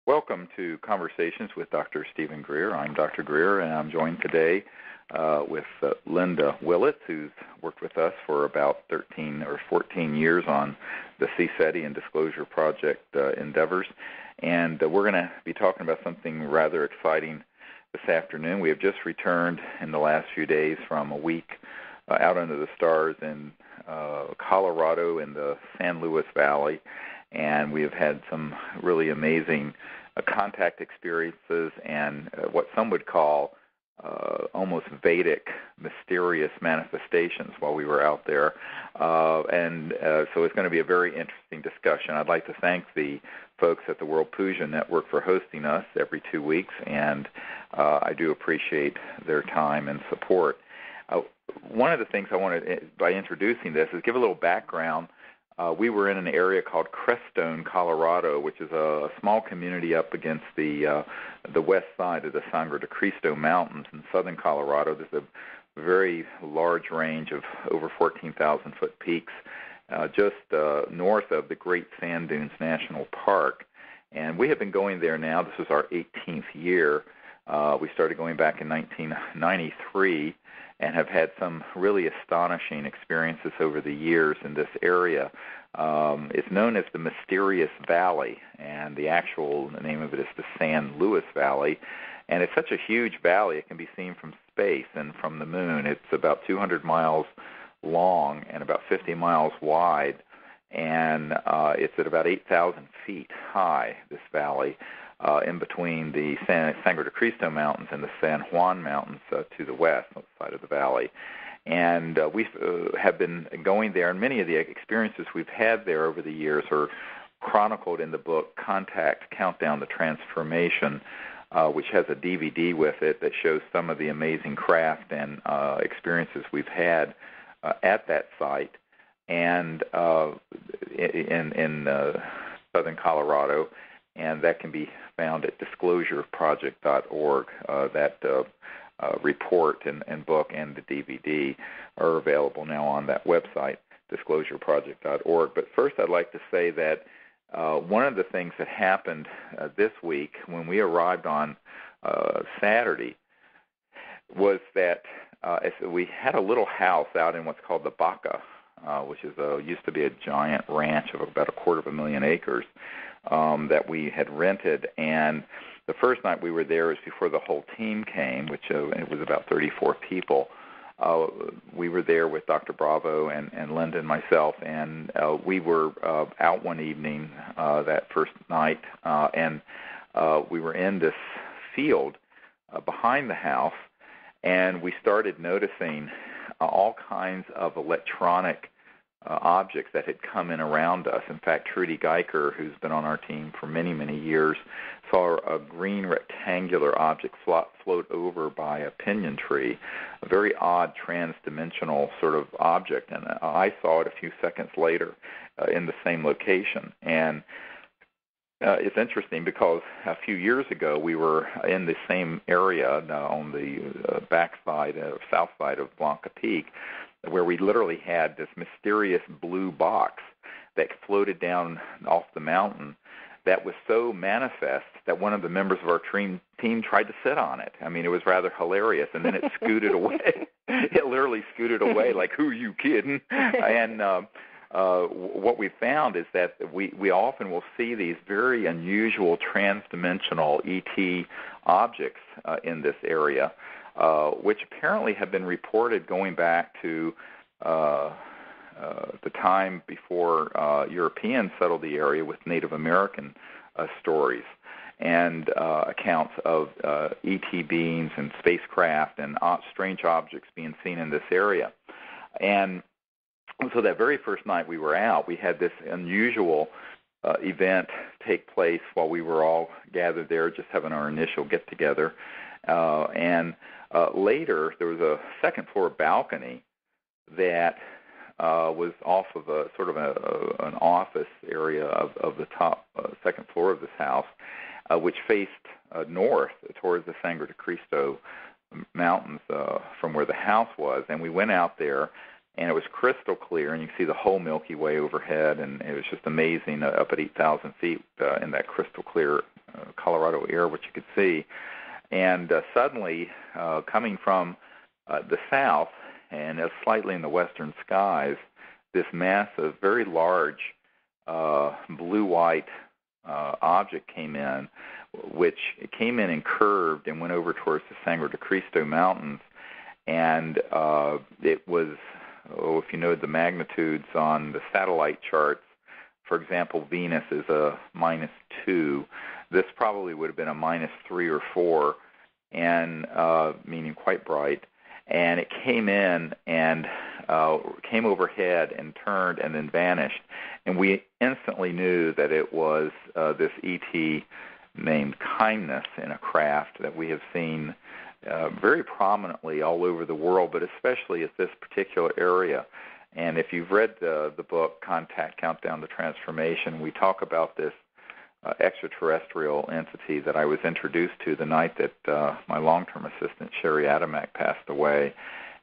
Welcome to Conversations with Dr. Stephen Greer. I'm Dr. Greer, and I'm joined today with Linda Willitts, who's worked with us for about 13 or 14 years on the CSETI and Disclosure Project endeavors. And we're going to be talking about something rather exciting this afternoon. We have just returned in the last few days from a week out under the stars in Colorado in the San Luis Valley, and we have had some really amazing contact experiences and what some would call almost Vedic, mysterious manifestations while we were out there. So it's going to be a very interesting discussion. I'd like to thank the folks at the World Puja Network for hosting us every 2 weeks, and I do appreciate their time and support. One of the things I wanted, by introducing this, is give a little background. We were in an area called Crestone, Colorado, which is a small community up against the west side of the Sangre de Cristo Mountains in southern Colorado. There's a very large range of over 14,000-foot peaks just north of the Great Sand Dunes National Park. And we have been going there now. This is our 18th year. We started going back in 1993. And have had some really astonishing experiences over the years in this area. It's known as the Mysterious Valley, and the actual name of it is the San Luis Valley. And it's such a huge valley, it can be seen from space and from the moon. It's about 200 miles long and about 50 miles wide, and it's at about 8,000 feet high, this valley. In between the Sangre de Cristo Mountains and the San Juan Mountains to the west, on the side of the valley. And we have been going there, and many of the experiences we've had there over the years are chronicled in the book Contact, Countdown to Transformation, which has a DVD with it that shows some of the amazing craft and experiences we've had at that site and in southern Colorado. And that can be found at disclosureproject.org. That report and book and the DVD are available now on that website, disclosureproject.org. But first I'd like to say that one of the things that happened this week when we arrived on Saturday was that we had a little house out in what's called the Baca, which is used to be a giant ranch of about 250,000 acres. That we had rented, and the first night we were there was before the whole team came, which it was about 34 people. We were there with Dr. Bravo and Linda and myself, and we were out one evening that first night, and we were in this field behind the house, and we started noticing all kinds of electronic objects that had come in around us. In fact, Trudy Geiker, who's been on our team for many, many years, saw a green rectangular object float over by a pinyon tree, a very odd trans-dimensional sort of object, and I saw it a few seconds later in the same location. And it's interesting because a few years ago we were in the same area on the south side of Blanca Peak, where we literally had this mysterious blue box that floated down off the mountain that was so manifest that one of the members of our team tried to sit on it. I mean, it was rather hilarious, and then it scooted away. It literally scooted away like, who are you kidding? And what we found is that we often will see these very unusual trans-dimensional ET objects in this area, which apparently have been reported going back to the time before Europeans settled the area with Native American stories and accounts of ET beings and spacecraft and strange objects being seen in this area. And so that very first night we were out, we had this unusual event take place while we were all gathered there just having our initial get-together. And later, there was a second-floor balcony that was off of a sort of an office area of the top second floor of this house, which faced north towards the Sangre de Cristo Mountains from where the house was. And we went out there, and it was crystal clear, and you can see the whole Milky Way overhead, and it was just amazing up at 8,000 feet in that crystal clear Colorado air, which you could see. And suddenly, coming from the south and slightly in the western skies, this massive, very large blue-white object came in, which came in and curved and went over towards the Sangre de Cristo Mountains. And it was, if you know the magnitudes on the satellite charts, for example, Venus is a -2. This probably would have been a -3 or 4, and meaning quite bright. And it came in and came overhead and turned and then vanished. And we instantly knew that it was this ET named Kindness in a craft that we have seen very prominently all over the world, but especially at this particular area. And if you've read the book, Contact, Countdown to Transformation, we talk about this extraterrestrial entity that I was introduced to the night that my long-term assistant, Sherry Adamak, passed away.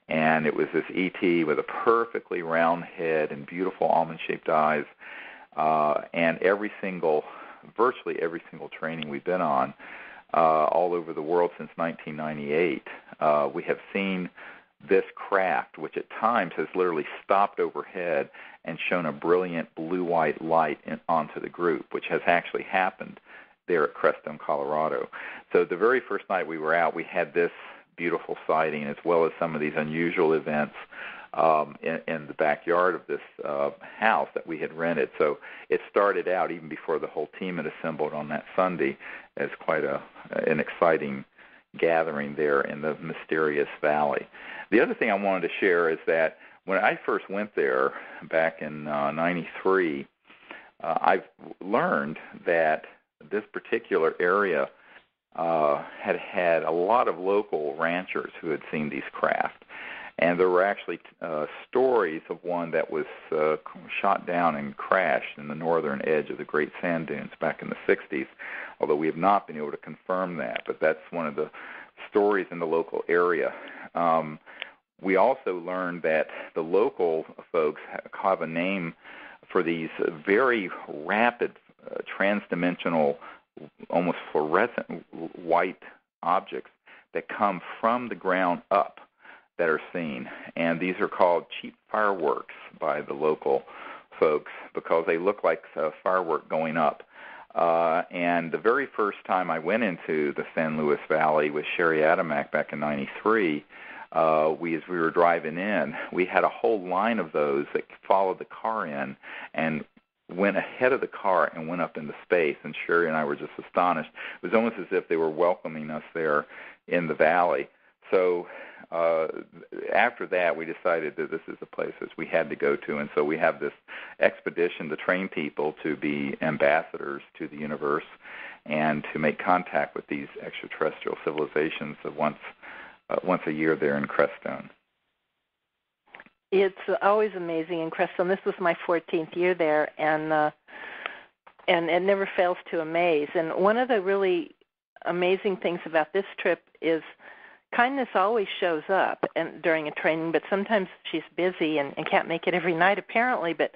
And it was this ET with a perfectly round head and beautiful almond-shaped eyes. And virtually every single training we've been on, all over the world since 1998, we have seen this craft, which at times has literally stopped overhead and shown a brilliant blue-white light onto the group, which has actually happened there at Crestone, Colorado. So the very first night we were out, we had this beautiful sighting, as well as some of these unusual events in the backyard of this house that we had rented. So it started out, even before the whole team had assembled on that Sunday, as quite an exciting gathering there in the mysterious valley. The other thing I wanted to share is that when I first went there back in '93, I've learned that this particular area had a lot of local ranchers who had seen these craft. And there were actually stories of one that was shot down and crashed in the northern edge of the Great Sand Dunes back in the 60s, although we have not been able to confirm that. But that's one of the stories in the local area. We also learned that the local folks have a name for these very rapid transdimensional, almost fluorescent white objects that come from the ground up that are seen. And these are called cheap fireworks by the local folks because they look like a firework going up. And the very first time I went into the San Luis Valley with Sherry Adamak back in '93, as we were driving in, we had a whole line of those that followed the car in and went ahead of the car and went up into space. And Sherry and I were just astonished. It was almost as if they were welcoming us there in the valley. So after that, we decided that this is the place that we had to go to, and so we have this expedition to train people to be ambassadors to the universe and to make contact with these extraterrestrial civilizations once a year there in Crestone. It's always amazing in Crestone. This was my 14th year there, and it never fails to amaze. And one of the really amazing things about this trip is Kindness always shows up during a training, but sometimes she's busy and can't make it every night apparently, but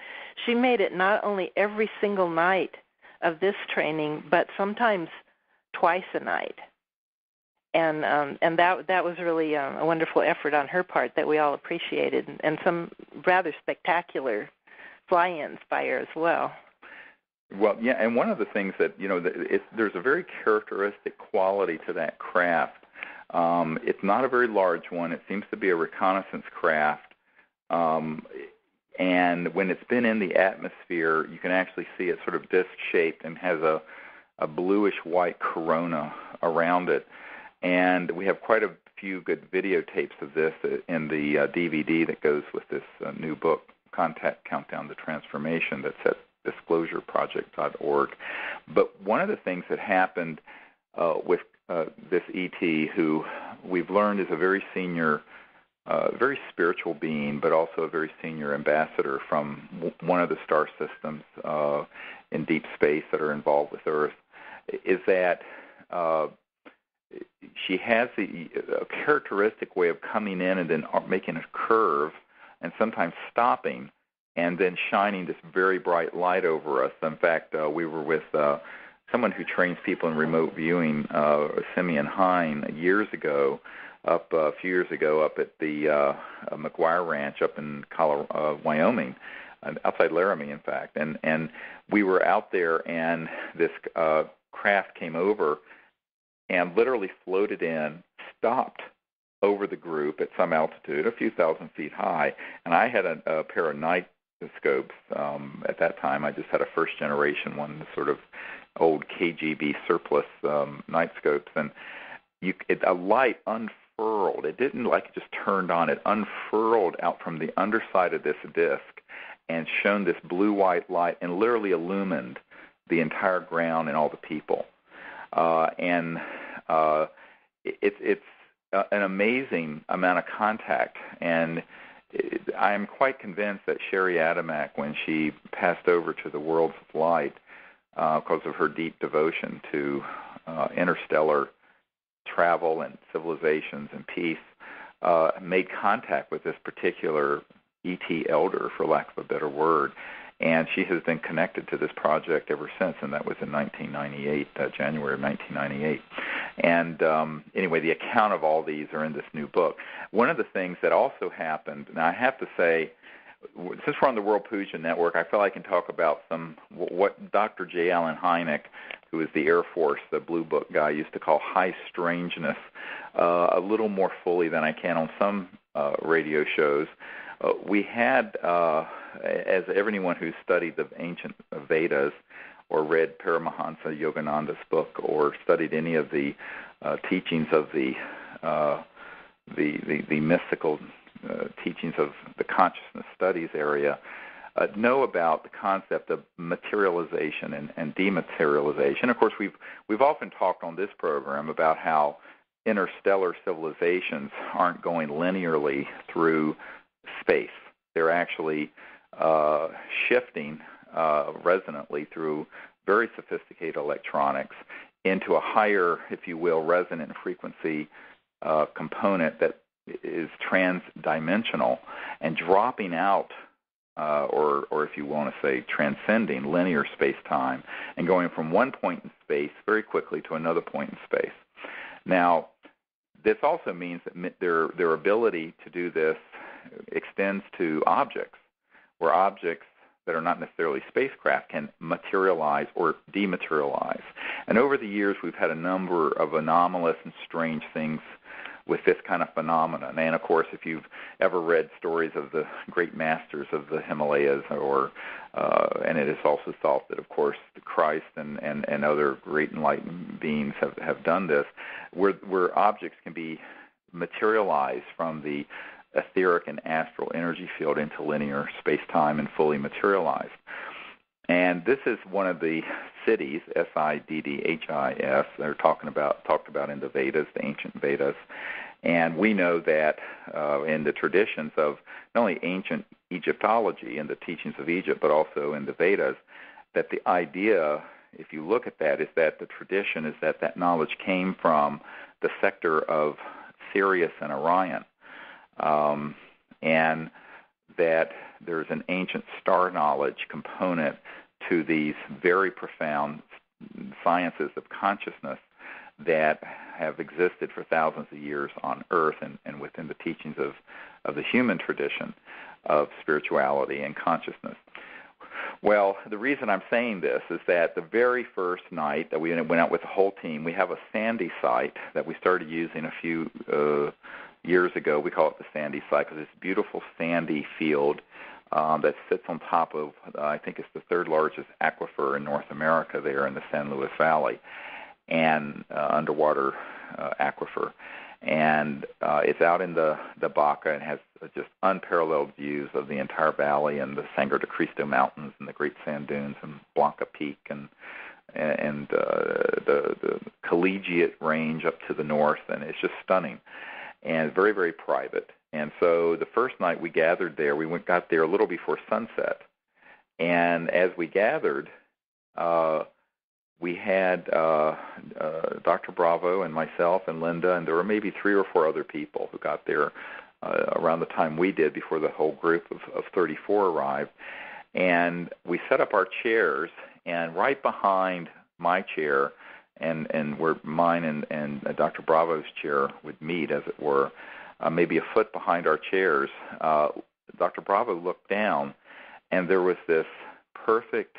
she made it not only every single night of this training, but sometimes twice a night. And that was really a wonderful effort on her part that we all appreciated, and some rather spectacular fly-ins by her as well. Well, yeah, and one of the things that, there's a very characteristic quality to that craft. It's not a very large one. It seems to be a reconnaissance craft. And when it's been in the atmosphere, you can actually see it sort of disc-shaped and has a bluish-white corona around it. And we have quite a few good videotapes of this in the DVD that goes with this new book, Contact, Countdown to Transformation, that's at disclosureproject.org. But one of the things that happened with this ET, who we've learned is a very senior, very spiritual being, but also a very senior ambassador from one of the star systems in deep space that are involved with Earth, is that she has a characteristic way of coming in and then making a curve and sometimes stopping and then shining this very bright light over us. In fact, we were with someone who trains people in remote viewing, Simeon Hine, a few years ago, up at the McGuire Ranch up in Wyoming, outside Laramie, in fact. And we were out there, and this craft came over and literally floated in, stopped over the group at some altitude, a few thousand feet high, and I had a pair of night scopes. At that time, I just had a first-generation one, sort of old KGB surplus night scopes, and a light unfurled. It didn't like it just turned on. It unfurled out from the underside of this disc and shone this blue-white light and literally illumined the entire ground and all the people. It's an amazing amount of contact, and I am quite convinced that Sherry Adamek, when she passed over to the worlds of light, because of her deep devotion to interstellar travel and civilizations and peace, made contact with this particular ET elder, for lack of a better word, and she has been connected to this project ever since, and that was in 1998, January of 1998. And anyway, the account of all these are in this new book. One of the things that also happened, and I have to say, since we're on the World Puja Network, I feel I can talk about what Dr. J. Allen Hynek, who is the Air Force, the Blue Book guy, used to call high strangeness, a little more fully than I can on some radio shows. We had, as everyone who studied the ancient Vedas or read Paramahansa Yogananda's book or studied any of the teachings of the mystical teachings of the consciousness studies area, know about the concept of materialization and dematerialization. Of course, we've often talked on this program about how interstellar civilizations aren't going linearly through space. They're actually shifting resonantly through very sophisticated electronics into a higher, if you will, resonant frequency component that is transdimensional and dropping out, or if you want to say transcending linear space-time and going from one point in space very quickly to another point in space. Now, this also means that their ability to do this extends to objects, where objects that are not necessarily spacecraft can materialize or dematerialize. And over the years, we've had a number of anomalous and strange things with this kind of phenomenon. And, of course, if you've ever read stories of the great masters of the Himalayas, and it is also thought that, of course, Christ and other great enlightened beings have done this, where objects can be materialized from the etheric and astral energy field into linear space-time and fully materialized. And this is one of the cities, Siddhis, they're talked about in the Vedas, the ancient Vedas. And we know that in the traditions of not only ancient Egyptology and the teachings of Egypt, but also in the Vedas, that the idea, if you look at that, is that the tradition is that knowledge came from the sector of Sirius and Orion. And that there's an ancient star knowledge component to these very profound sciences of consciousness that have existed for thousands of years on Earth and within the teachings of the human tradition of spirituality and consciousness. Well, the reason I'm saying this is that the very first night that we went out with the whole team, we have a sandy site that we started using a few years ago. We call it the sandy site because it's a beautiful sandy field that sits on top of, I think it's the third largest aquifer in North America there in the San Luis Valley, and underwater aquifer. And it's out in the Baca and has just unparalleled views of the entire valley and the Sangre de Cristo Mountains and the Great Sand Dunes and Blanca Peak and the Collegiate Range up to the north, and it's just stunning and very, very private. And so the first night we gathered there, got there a little before sunset, and as we gathered, we had Dr. Bravo and myself and Linda, and there were maybe 3 or 4 other people who got there around the time we did before the whole group of 34 arrived. And we set up our chairs, and right behind my chair and where mine and Dr. Bravo's chair would meet, as it were, maybe a foot behind our chairs, Dr. Bravo looked down, and there was this perfect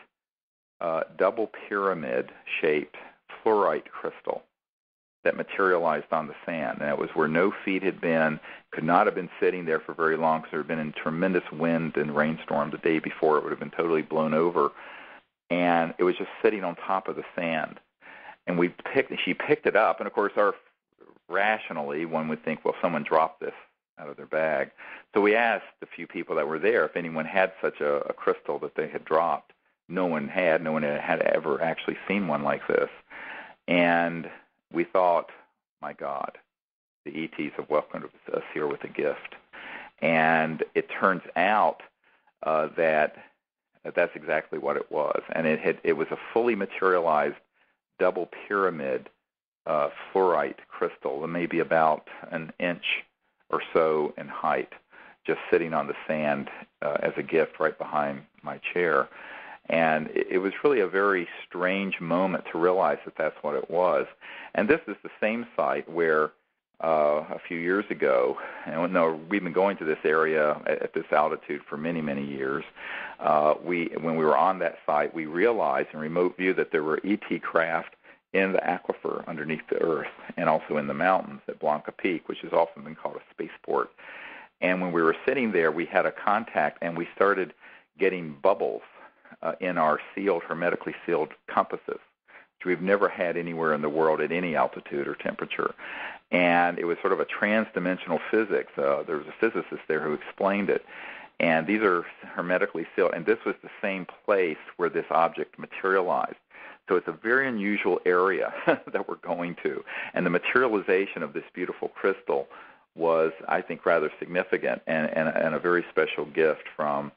double pyramid-shaped fluorite crystal that materialized on the sand. And it was where no feet had been, could not have been sitting there for very long because there had been a tremendous wind and rainstorm the day before. It would have been totally blown over. And it was just sitting on top of the sand. And she picked it up, and of course, rationally, one would think, well, someone dropped this out of their bag. So we asked a few people that were there if anyone had such a crystal that they had dropped. No one had ever actually seen one like this. And we thought, my God, the ETs have welcomed us here with a gift. And it turns out that that's exactly what it was. And it was a fully materialized double pyramid fluorite crystal, maybe about an inch or so in height, just sitting on the sand as a gift right behind my chair. And it was really a very strange moment to realize that that's what it was. And this is the same site where a few years ago, and we've been going to this area at this altitude for many, many years. When we were on that site, we realized in remote view that there were ET craft in the aquifer underneath the earth and also in the mountains at Blanca Peak, which has often been called a spaceport. And when we were sitting there, we had a contact, and we started getting bubbles in our hermetically sealed compasses, which we've never had anywhere in the world at any altitude or temperature. And it was sort of a trans-dimensional physics. There was a physicist there who explained it. And these are hermetically sealed. And this was the same place where this object materialized. So it's a very unusual area that we're going to. And the materialization of this beautiful crystal was, I think, rather significant and a very special gift from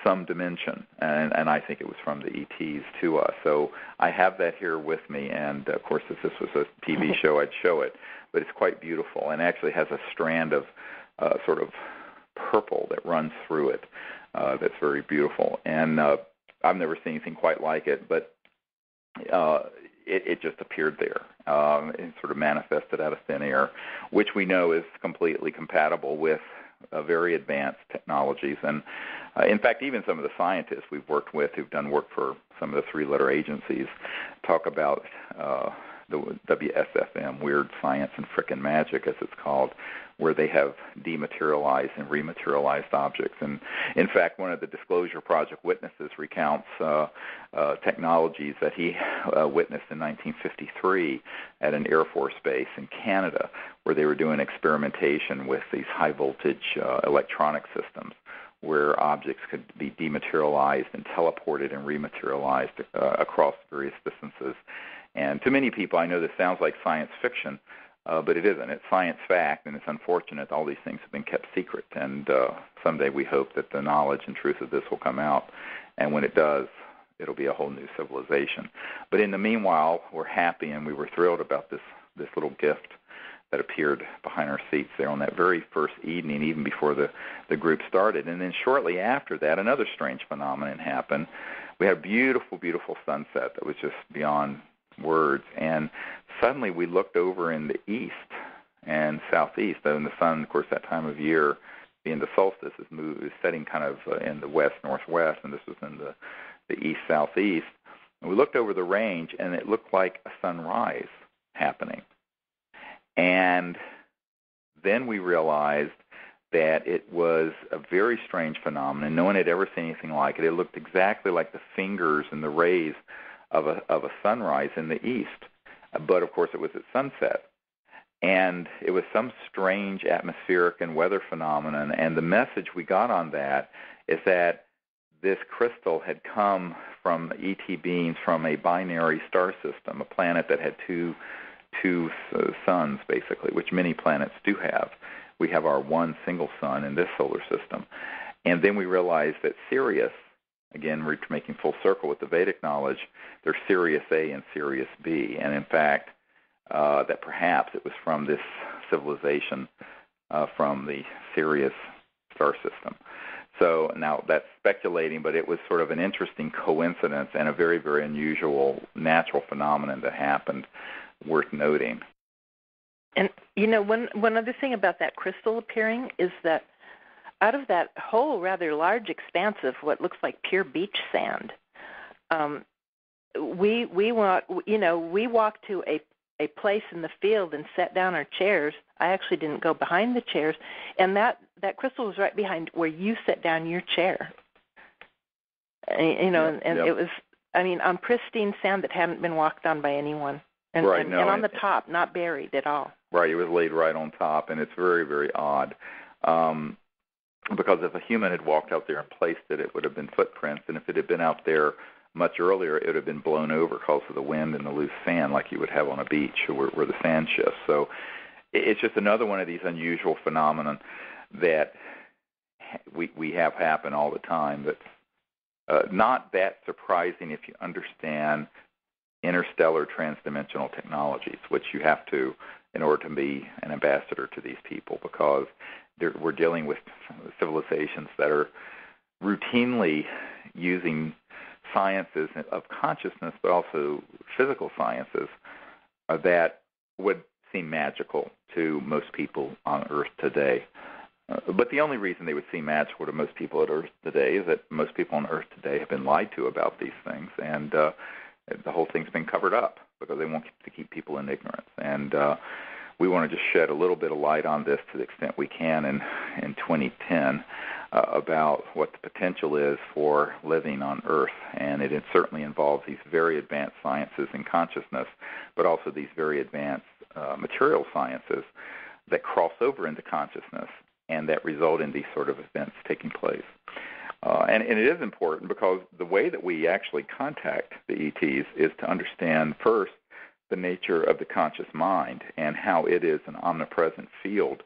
some dimension, and I think it was from the ETs to us. So I have that here with me, and of course, if this was a TV show, I'd show it, but it's quite beautiful, and actually has a strand of sort of purple that runs through it that's very beautiful. And I've never seen anything quite like it, but it just appeared there and sort of manifested out of thin air, which we know is completely compatible with very advanced technologies. And in fact, even some of the scientists we've worked with who've done work for some of the three-letter agencies talk about the WSFM, Weird Science and Frickin' Magic, as it's called, where they have dematerialized and rematerialized objects. And in fact, one of the Disclosure Project witnesses recounts technologies that he witnessed in 1953 at an Air Force base in Canada, where they were doing experimentation with these high-voltage electronic systems, where objects could be dematerialized and teleported and rematerialized across various distances. And to many people, I know this sounds like science fiction, but it isn't. It's science fact, and it's unfortunate all these things have been kept secret. And someday we hope that the knowledge and truth of this will come out. And when it does, it'll be a whole new civilization. But in the meanwhile, we're happy and we were thrilled about this little gift that appeared behind our seats there on that very first evening, even before the group started. And then shortly after that, another strange phenomenon happened. We had a beautiful, beautiful sunset that was just beyond words. And suddenly we looked over in the east and southeast, and the sun, of course, that time of year, being the solstice, is setting kind of in the west-northwest, and this was in the east-southeast. And we looked over the range, and it looked like a sunrise happening. And then we realized that it was a very strange phenomenon. No one had ever seen anything like it. It looked exactly like the fingers and the rays of a sunrise in the east. But, of course, it was at sunset. And it was some strange atmospheric and weather phenomenon. And the message we got on that is that this crystal had come from ET beings from a binary star system, a planet that had two suns, basically, which many planets do have. We have our one single sun in this solar system. And then we realized that Sirius, again, we're making full circle with the Vedic knowledge, there's Sirius A and Sirius B. And in fact, that perhaps it was from this civilization from the Sirius star system. So now that's speculating, but it was sort of an interesting coincidence and a very, very unusual natural phenomenon that happened, worth noting. And, one other thing about that crystal appearing is that out of that whole rather large expanse of what looks like pure beach sand, we walked to a place in the field and sat down our chairs. I actually didn't go behind the chairs, and that crystal was right behind where you set down your chair. It was, on pristine sand that hadn't been walked on by anyone. And, right, and on the top, not buried at all. Right, it was laid right on top, and it's very, very odd. Because if a human had walked out there and placed it, it would have been footprints, and if it had been out there much earlier, it would have been blown over because of the wind and the loose sand like you would have on a beach where the sand shifts. So it's just another one of these unusual phenomena that we have happen all the time, but not that surprising if you understand interstellar transdimensional technologies, which you have to in order to be an ambassador to these people, because we're dealing with civilizations that are routinely using sciences of consciousness, but also physical sciences that would seem magical to most people on Earth today. But the only reason they would seem magical to most people at Earth today is that most people on Earth today have been lied to about these things, and the whole thing's been covered up because they want to keep people in ignorance. And we want to just shed a little bit of light on this to the extent we can in 2010 about what the potential is for living on Earth. And it certainly involves these very advanced sciences and consciousness, but also these very advanced material sciences that cross over into consciousness and that result in these sort of events taking place. And it is important because the way that we actually contact the ETs is to understand first the nature of the conscious mind and how it is an omnipresent field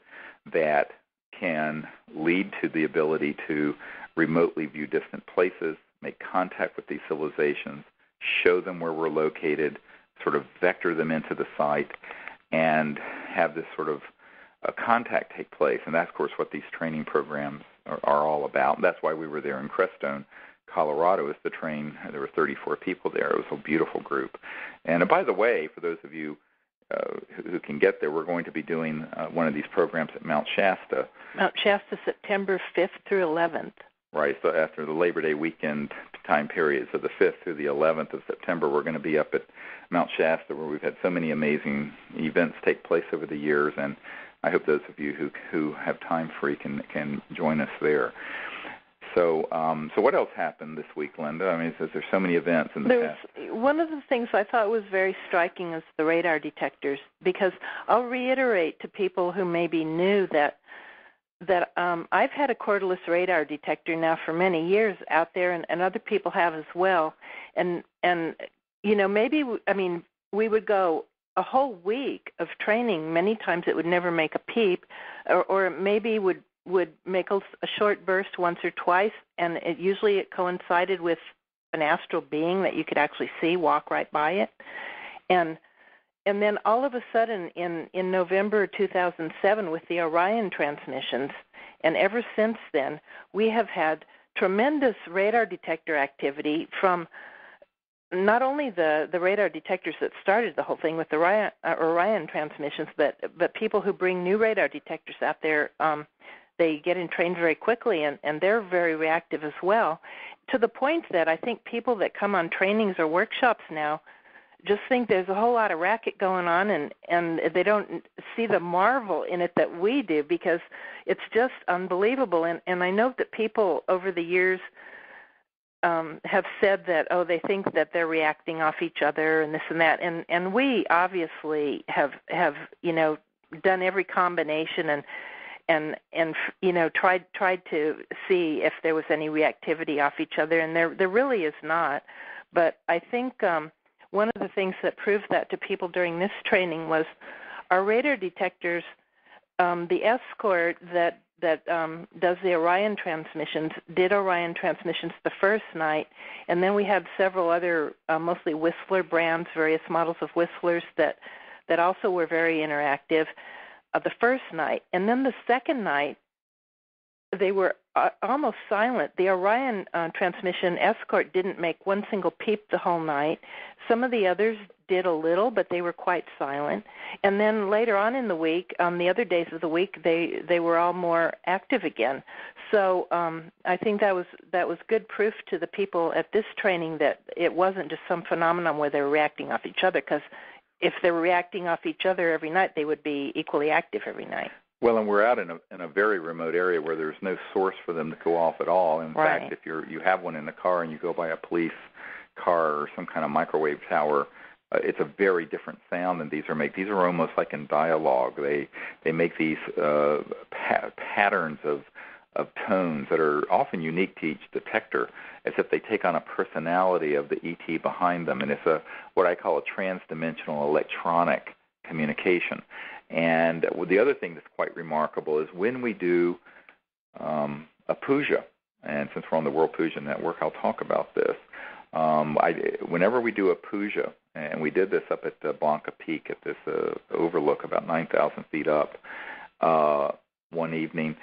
that can lead to the ability to remotely view distant places, make contact with these civilizations, show them where we're located, sort of vector them into the site, and have this sort of contact take place. And that's, of course, what these training programs are all about. And that's why we were there in Crestone, Colorado, is to train. There were 34 people there. It was a beautiful group. And by the way, for those of you who can get there, we're going to be doing one of these programs at Mount Shasta. Mount Shasta, September 5th through 11th. Right, so after the Labor Day weekend time period, so the 5th through the 11th of September, we're going to be up at Mount Shasta, where we've had so many amazing events take place over the years, and I hope those of you who have time free can join us there. So what else happened this week, Linda? I mean, there's so many events in the past. One of the things I thought was very striking is the radar detectors, because I'll reiterate to people who may be new that I've had a cordless radar detector now for many years out there, and other people have as well. And maybe, we would go a whole week of training. Many times it would never make a peep, or maybe would make a short burst once or twice, and usually it coincided with an astral being that you could actually see walk right by it. And then all of a sudden in November 2007 with the Orion transmissions, and ever since then, we have had tremendous radar detector activity from not only the radar detectors that started the whole thing with the Orion transmissions, but people who bring new radar detectors out there. They get in trained very quickly, and they're very reactive as well, to the point that I think people that come on trainings or workshops now just think there's a whole lot of racket going on, and they don't see the marvel in it that we do, because it's just unbelievable. And I know that people over the years have said that, they think that they're reacting off each other and this and that, and we obviously have done every combination and tried to see if there was any reactivity off each other, and there really is not. But I think one of the things that proved that to people during this training was our radar detectors. The escort that does the Orion transmissions did Orion transmissions the first night, and then we had several other mostly Whistler brands, various models of Whistlers that also were very interactive the first night. And then the second night, they were almost silent. The Orion transmission Escort didn't make one single peep the whole night. Some of the others did a little, but they were quite silent. And then later on in the week, the other days of the week, they were all more active again. So I think that was good proof to the people at this training that it wasn't just some phenomenon where they were reacting off each other, because if they were reacting off each other every night, they would be equally active every night. Well, and we're out in a very remote area where there's no source for them to go off at all. In fact, if you have one in the car and you go by a police car or some kind of microwave tower, it's a very different sound than these are made. These are almost like in dialogue. They make these patterns of tones that are often unique to each detector, as if they take on a personality of the ET behind them, and it's what I call a transdimensional electronic communication. And the other thing that's quite remarkable is when we do a Puja, and since we're on the World Puja Network, I'll talk about this. Whenever we do a Puja, and we did this up at Blanca Peak at this overlook about 9,000 feet up one evening,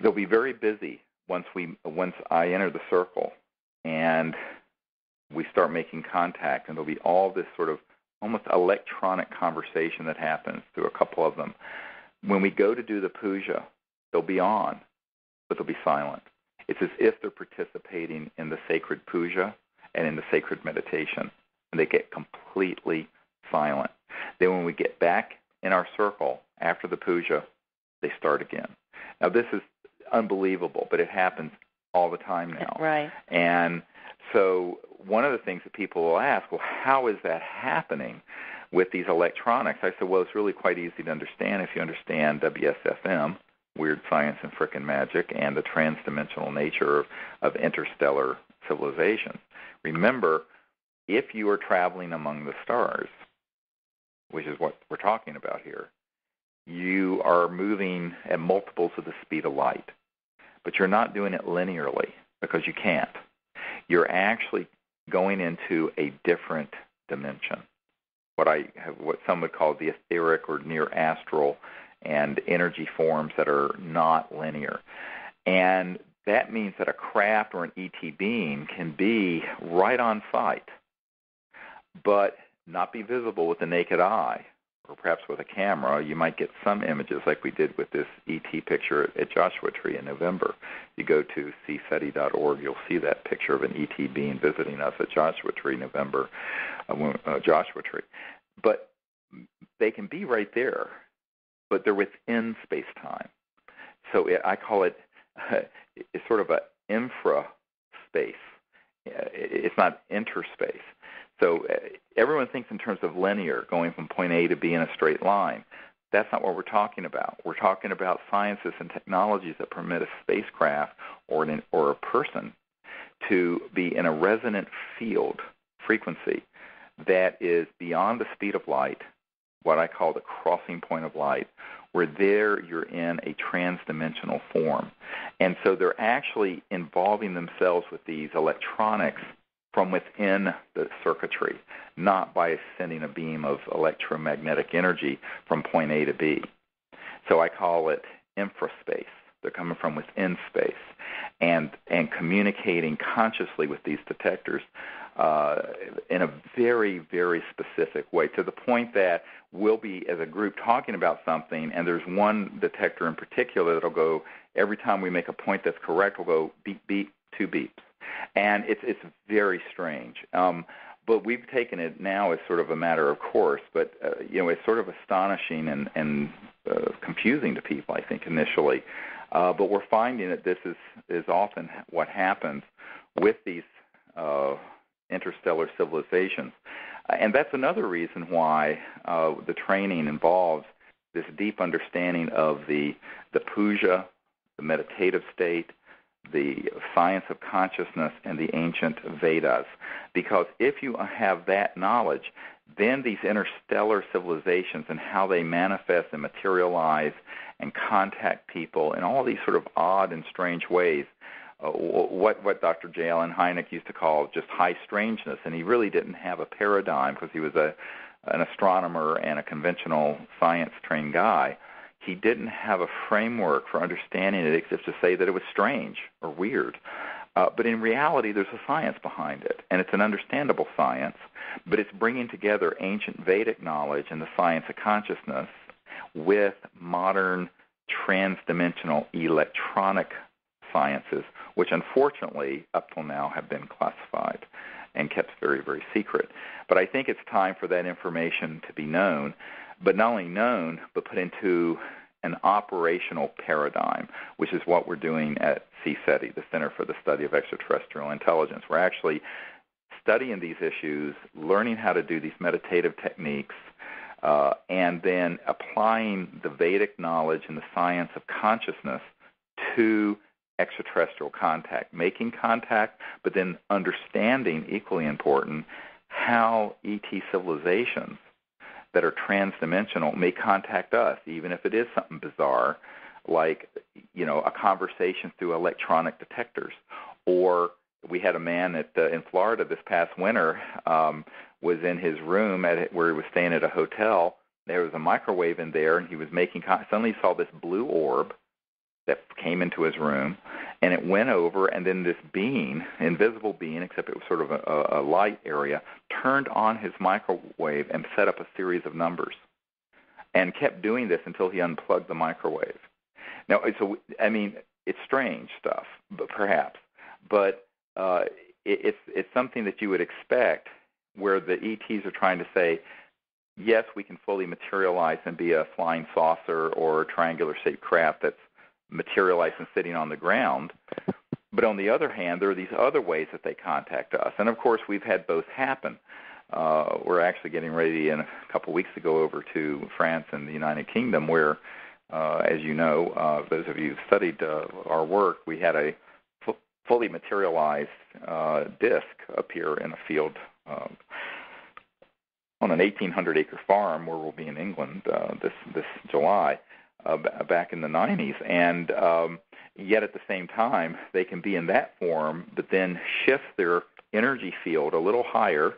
they'll be very busy once I enter the circle and we start making contact, and there'll be all this sort of almost electronic conversation that happens through a couple of them. When we go to do the Puja, they'll be on, but they'll be silent. It's as if they're participating in the sacred Puja and in the sacred meditation, and they get completely silent. Then when we get back in our circle after the Puja, they start again. Now, this is unbelievable, but it happens all the time now. Right. And so one of the things that people will ask, well, how is that happening with these electronics? I said, well, it's really quite easy to understand if you understand WSFM, Weird Science and Frickin' Magic, and the transdimensional nature of interstellar civilizations. Remember, if you are traveling among the stars, which is what we're talking about here, you are moving at multiples of the speed of light. But you're not doing it linearly, because you can't. You're actually going into a different dimension, what some would call the etheric or near astral, and energy forms that are not linear. And that means that a craft or an ET being can be right on site, but not be visible with the naked eye, or perhaps with a camera. You might get some images like we did with this ET picture at Joshua Tree in November. You go to CSETI.org, you'll see that picture of an ET being visiting us at Joshua Tree, November, Joshua Tree. But they can be right there, but they're within space-time. So I call it it's sort of an infra-space. It's not interspace. So everyone thinks in terms of linear, going from point A to B in a straight line. That's not what we're talking about. We're talking about sciences and technologies that permit a spacecraft or a person to be in a resonant field frequency that is beyond the speed of light, what I call the crossing point of light, where there you're in a transdimensional form. And so they're actually involving themselves with these electronics from within the circuitry, not by sending a beam of electromagnetic energy from point A to B. So I call it infraspace. They're coming from within space and communicating consciously with these detectors in a very, very specific way, to the point that we'll be, as a group, talking about something, and there's one detector in particular that'll go, every time we make a point that's correct, we'll go beep, beep, 2 beeps. And it's very strange. But we've taken it now as sort of a matter of course, but it's sort of astonishing and confusing to people, I think, initially. But we're finding that this is often what happens with these interstellar civilizations. And that's another reason why the training involves this deep understanding of the puja, the meditative state, the science of consciousness, and the ancient Vedas. Because if you have that knowledge, then these interstellar civilizations and how they manifest and materialize and contact people in all these sort of odd and strange ways, what Dr. J. Allen Hynek used to call just high strangeness, and he really didn't have a paradigm because he was an astronomer and a conventional science-trained guy. he didn't have a framework for understanding it except to say that it was strange or weird. But in reality, there's a science behind it, and it's an understandable science, but it's bringing together ancient Vedic knowledge and the science of consciousness with modern transdimensional electronic sciences, which unfortunately up till now have been classified and kept very, very secret. But I think it's time for that information to be known, but not only known, but put into an operational paradigm, which is what we're doing at CSETI, the Center for the Study of Extraterrestrial Intelligence. We're actually studying these issues, learning how to do these meditative techniques, and then applying the Vedic knowledge and the science of consciousness to extraterrestrial contact, making contact, but then understanding, equally important, how ET civilizations that are transdimensional may contact us, even if it is something bizarre, like, a conversation through electronic detectors. Or we had a man in Florida this past winter, was in his room where he was staying at a hotel. There was a microwave in there, and he was suddenly saw this blue orb that came into his room, and it went over, and then this being, invisible being, except it was sort of a light area, turned on his microwave and set up a series of numbers and kept doing this until he unplugged the microwave. Now, it's strange stuff, but it's something that you would expect, where the ETs are trying to say, yes, we can fully materialize and be a flying saucer or a triangular-shaped craft that's materialized and sitting on the ground. But on the other hand, there are these other ways that they contact us. And, of course, we've had both happen. We're actually getting ready in a couple weeks to go over to France and the United Kingdom where, as you know, those of you who studied our work, we had a fully materialized disc appear in a field on an 1,800-acre farm where we'll be in England this July, back in the 90s. And yet at the same time, they can be in that form, but then shift their energy field a little higher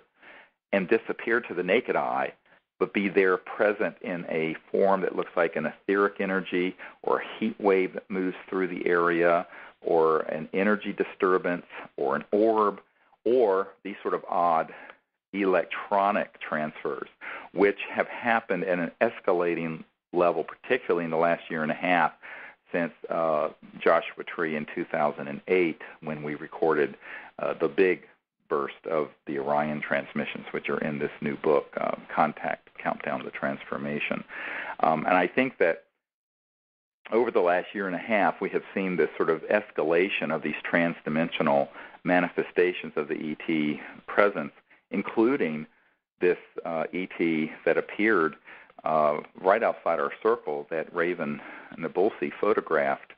and disappear to the naked eye, but be there present in a form that looks like an etheric energy or a heat wave that moves through the area, or an energy disturbance, or an orb, or these sort of odd electronic transfers, which have happened at an escalating level, particularly in the last year and a half since Joshua Tree in 2008, when we recorded the big burst of the Orion transmissions, which are in this new book, Contact, Countdown to Transformation. And I think that over the last year and a half, we have seen this sort of escalation of these transdimensional manifestations of the ET presence, including this ET that appeared right outside our circle that Raven Nabulsi photographed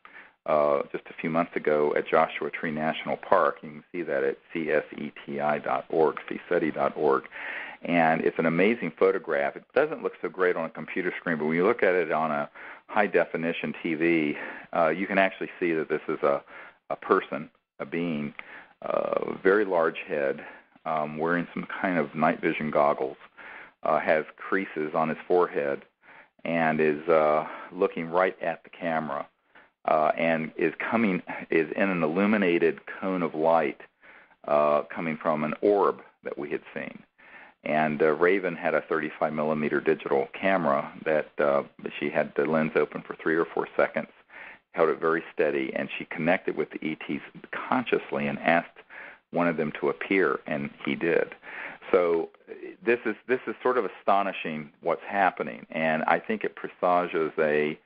just a few months ago at Joshua Tree National Park. You can see that at CSETI.org, CSETI.org. And it's an amazing photograph. It doesn't look so great on a computer screen, but when you look at it on a high-definition TV, you can actually see that this is a person, a being, very large head, wearing some kind of night vision goggles, has creases on his forehead, and is looking right at the camera, and is in an illuminated cone of light coming from an orb that we had seen. And Raven had a 35-millimeter digital camera that she had the lens open for 3 or 4 seconds, held it very steady, and she connected with the ETs consciously and asked one of them to appear, and he did. So this is sort of astonishing what's happening, and I think it presages a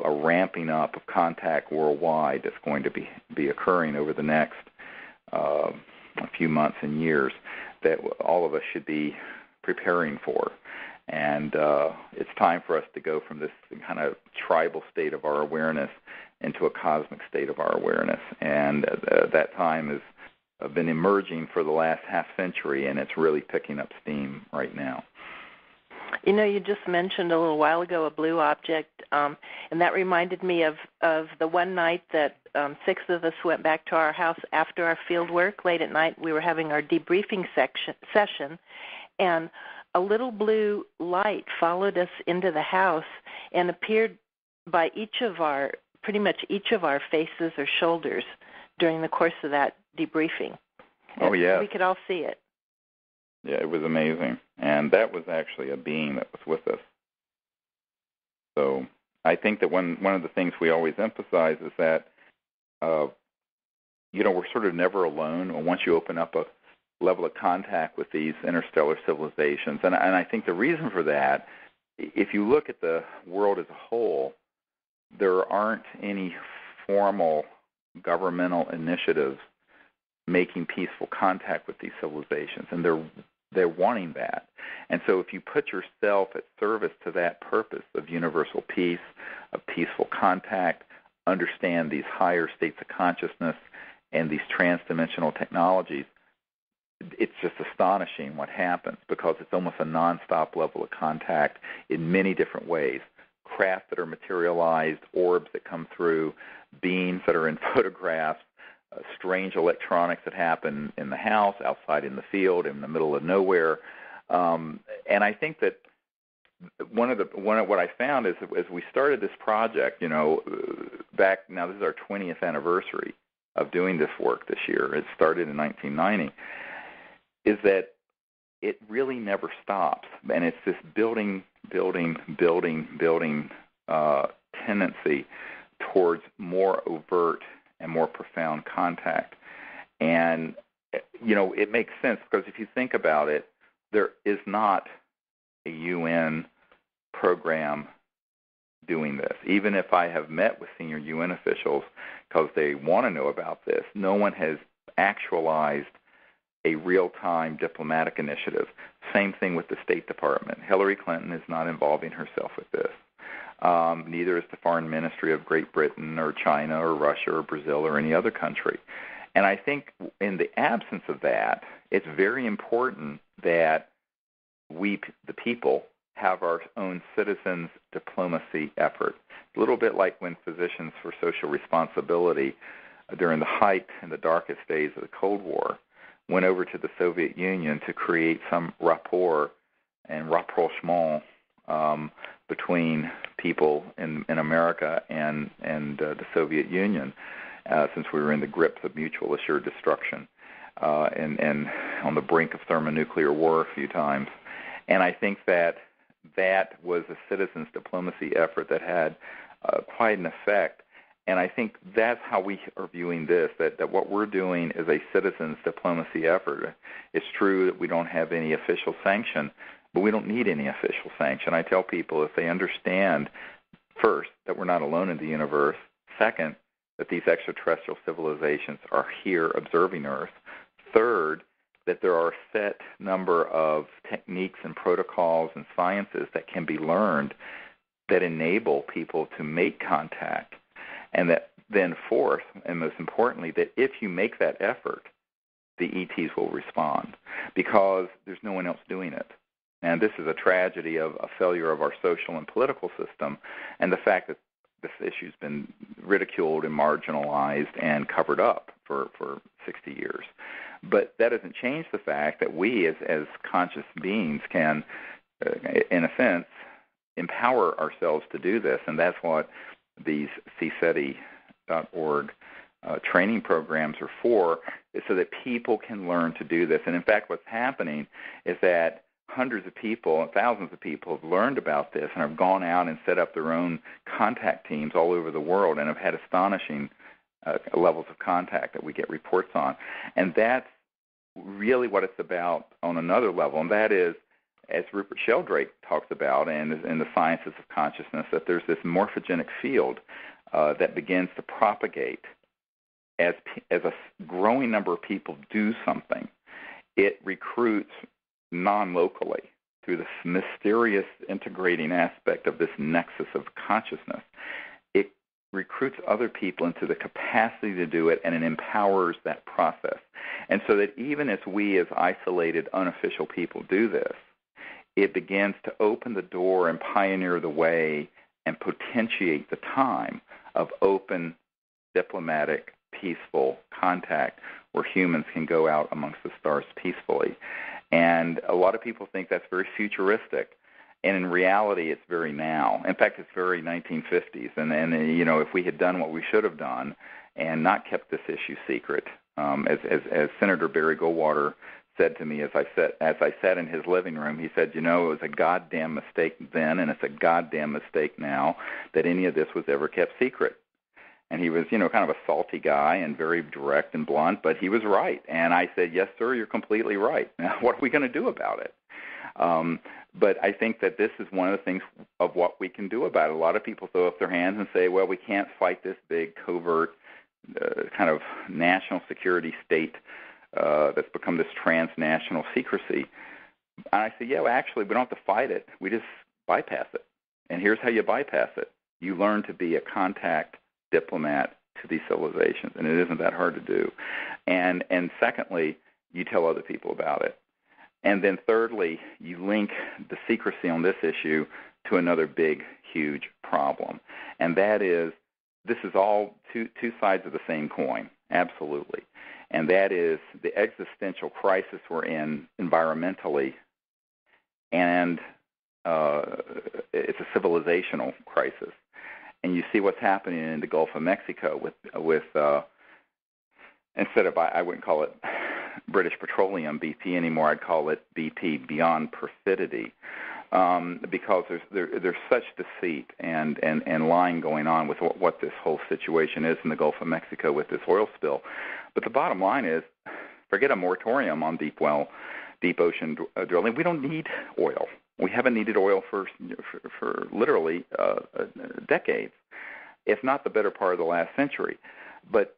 ramping up of contact worldwide that's going to be occurring over the next a few months and years that all of us should be preparing for. And it's time for us to go from this kind of tribal state of our awareness into a cosmic state of our awareness. And that time has been emerging for the last half century, and it's really picking up steam right now. You know, you just mentioned a little while ago a blue object, and that reminded me of the one night that 6 of us went back to our house after our field work. Late at night, we were having our debriefing session, and a little blue light followed us into the house and appeared by pretty much each of our faces or shoulders during the course of that debriefing. Oh, yeah. We could all see it. Yeah, it was amazing. And that was actually a being that was with us. So I think that one of the things we always emphasize is that, we're sort of never alone once you open up a level of contact with these interstellar civilizations. And I think the reason for that, if you look at the world as a whole, there aren't any formal governmental initiatives making peaceful contact with these civilizations, and they're wanting that. And so if you put yourself at service to that purpose of universal peace, of peaceful contact, understand these higher states of consciousness and these transdimensional technologies, it's just astonishing what happens, because it's almost a nonstop level of contact in many different ways. Craft that are materialized, orbs that come through, beings that are in photographs, strange electronics that happen in the house, outside in the field, in the middle of nowhere. And I think that one of what I found is as we started this project, back now, this is our 20th anniversary of doing this work this year. It started in 1990. Is that it really never stops, and it's this building tendency towards more overt and more profound contact. And, it makes sense, because if you think about it, there is not a UN program doing this. Even if I have met with senior UN officials because they want to know about this, no one has actualized a real-time diplomatic initiative. Same thing with the State Department. Hillary Clinton is not involving herself with this. Neither is the Foreign Ministry of Great Britain or China or Russia or Brazil or any other country. And I think in the absence of that, it's very important that we, the people, have our own citizens' diplomacy effort. A little bit like when Physicians for Social Responsibility, during the height and the darkest days of the Cold War, went over to the Soviet Union to create some rapport and rapprochement between people in America and the Soviet Union, since we were in the grips of mutual assured destruction and on the brink of thermonuclear war a few times. And I think that was a citizens' diplomacy effort that had quite an effect. And I think that's how we are viewing this, that what we're doing is a citizens' diplomacy effort. It's true that we don't have any official sanction, but we don't need any official sanction. I tell people, if they understand, first, that we're not alone in the universe, second, that these extraterrestrial civilizations are here observing Earth, third, that there are a set number of techniques and protocols and sciences that can be learned that enable people to make contact, and that then fourth, and most importantly, that if you make that effort, the ETs will respond, because there's no one else doing it. And this is a tragedy of a failure of our social and political system, and the fact that this issue's been ridiculed and marginalized and covered up for 60 years. But that doesn't change the fact that we as conscious beings can, in a sense, empower ourselves to do this, and that's what these CSETI.org training programs are for, is so that people can learn to do this. And in fact, what's happening is that hundreds of people and thousands of people have learned about this and have gone out and set up their own contact teams all over the world and have had astonishing levels of contact that we get reports on. And that's really what it's about on another level, and that is, as Rupert Sheldrake talks about and in the sciences of consciousness, that there's this morphogenic field that begins to propagate as a growing number of people do something. It recruits non-locally through this mysterious integrating aspect of this nexus of consciousness. It recruits other people into the capacity to do it, and it empowers that process. And so that even as we as isolated, unofficial people do this, it begins to open the door and pioneer the way and potentiate the time of open, diplomatic, peaceful contact where humans can go out amongst the stars peacefully. And a lot of people think that's very futuristic. And in reality, it's very now. In fact, it's very 1950s. And if we had done what we should have done and not kept this issue secret, as Senator Barry Goldwater said to me as I sat in his living room, he said, it was a goddamn mistake then, and it's a goddamn mistake now that any of this was ever kept secret. And he was, kind of a salty guy and very direct and blunt, but he was right. And I said, yes, sir, you're completely right. Now, what are we going to do about it? But I think that this is one of the things of what we can do about it. A lot of people throw up their hands and say, well, we can't fight this big, covert, kind of national security state that's become this transnational secrecy. And I say, yeah, well, actually, we don't have to fight it. We just bypass it. And here's how you bypass it. You learn to be a contact diplomat to these civilizations, and it isn't that hard to do. And secondly, you tell other people about it. And then thirdly, you link the secrecy on this issue to another big, huge problem. And that is, this is all two sides of the same coin, absolutely. And that is the existential crisis we're in environmentally, and it's a civilizational crisis. And you see what's happening in the Gulf of Mexico with instead of, I wouldn't call it British Petroleum, BP, anymore. I'd call it BP, beyond perfidy, because there's such deceit and lying going on with what this whole situation is in the Gulf of Mexico with this oil spill. But the bottom line is, forget a moratorium on deep ocean drilling. We don't need oil. We haven't needed oil for literally decades, if not the better part of the last century. But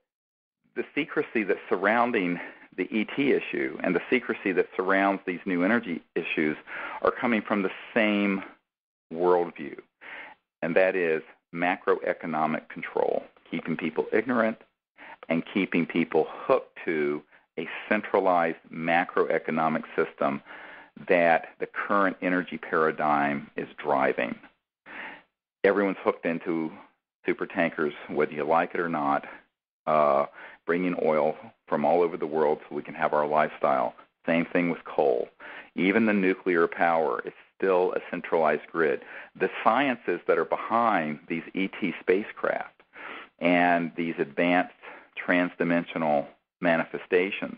the secrecy that's surrounding the ET issue and the secrecy that surrounds these new energy issues are coming from the same worldview, and that is macroeconomic control, keeping people ignorant and keeping people hooked to a centralized macroeconomic system that the current energy paradigm is driving. Everyone's hooked into super tankers, whether you like it or not, bringing oil from all over the world so we can have our lifestyle. Same thing with coal. Even the nuclear power is still a centralized grid. The sciences that are behind these ET spacecraft and these advanced transdimensional manifestations,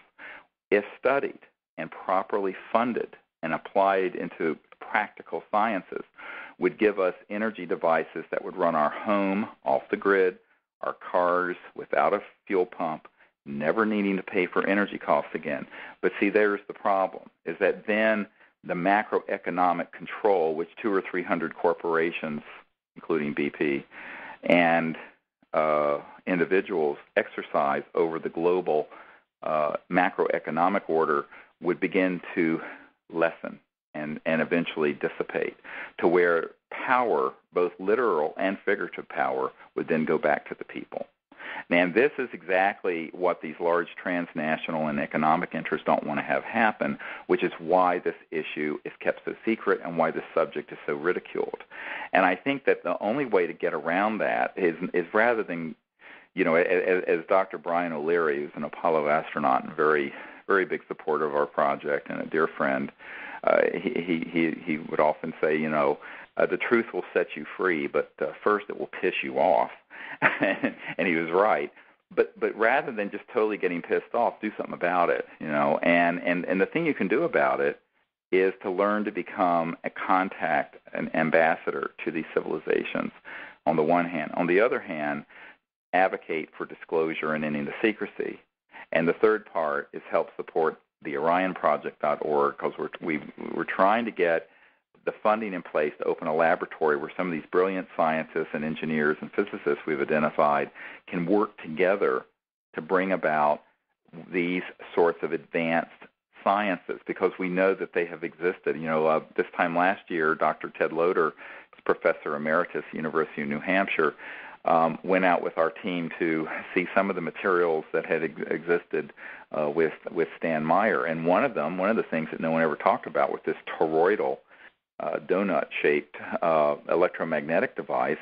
if studied and properly funded and applied into practical sciences, would give us energy devices that would run our home off the grid, our cars without a fuel pump, never needing to pay for energy costs again. But see, there's the problem, is that then the macroeconomic control, which 200 or 300 corporations, including BP, and individuals exercise over the global macroeconomic order, would begin to lessen and eventually dissipate, to where power, both literal and figurative power, would then go back to the people. And this is exactly what these large transnational and economic interests don't want to have happen, which is why this issue is kept so secret and why this subject is so ridiculed. And I think that the only way to get around that is rather than, as Dr. Brian O'Leary, who's an Apollo astronaut and very, very big supporter of our project and a dear friend, he would often say, the truth will set you free, but first it will piss you off. And he was right. But rather than just totally getting pissed off, do something about it, And the thing you can do about it is to learn to become a contact, an ambassador to these civilizations, on the one hand. On the other hand, advocate for disclosure and ending the secrecy. And the third part is help support the OrionProject.org, because we're trying to get the funding in place to open a laboratory where some of these brilliant scientists and engineers and physicists we've identified can work together to bring about these sorts of advanced sciences, because we know that they have existed. This time last year, Dr. Ted Loder, Professor Emeritus, University of New Hampshire, went out with our team to see some of the materials that had existed with Stan Meyer. And one of the things that no one ever talked about was this toroidal donut-shaped electromagnetic device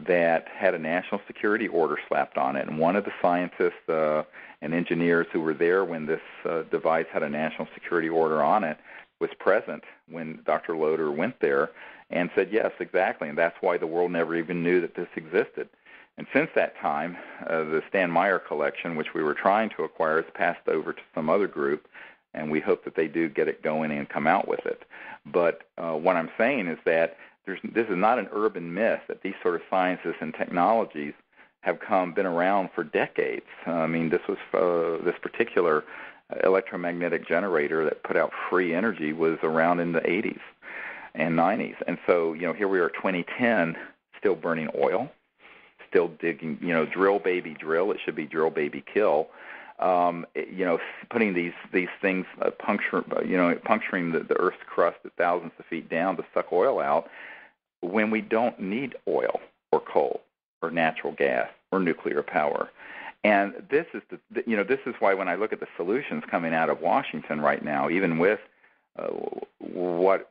that had a national security order slapped on it. And one of the scientists and engineers who were there when this device had a national security order on it was present when Dr. Loader went there and said, yes, exactly, and that's why the world never even knew that this existed. And since that time, the Stan Meyer collection, which we were trying to acquire, has passed over to some other group, and we hope that they do get it going and come out with it. But what I'm saying is that this is not an urban myth, that these sort of sciences and technologies have been around for decades. I mean, this was this particular electromagnetic generator that put out free energy was around in the 80s and 90s. And so, here we are 2010, still burning oil, still digging, drill, baby, drill. It should be drill, baby, kill. Putting these things, puncturing the Earth's crust at thousands of feet down to suck oil out when we don't need oil or coal or natural gas or nuclear power. And this is this is why when I look at the solutions coming out of Washington right now, even with what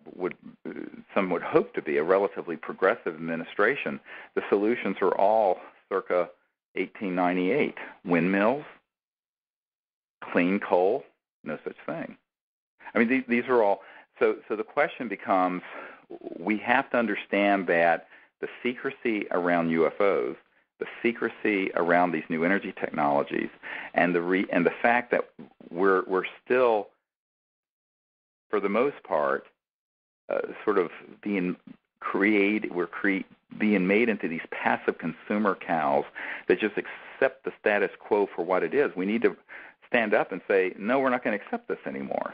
some would hope to be a relatively progressive administration, the solutions are all circa 1898. Windmills, clean coal, no such thing. I mean, these are all. So the question becomes, we have to understand that the secrecy around UFOs, the secrecy around these new energy technologies, and the fact that we're still, for the most part, sort of being being made into these passive consumer cows that just accept the status quo for what it is. We need to stand up and say, no, we're not going to accept this anymore.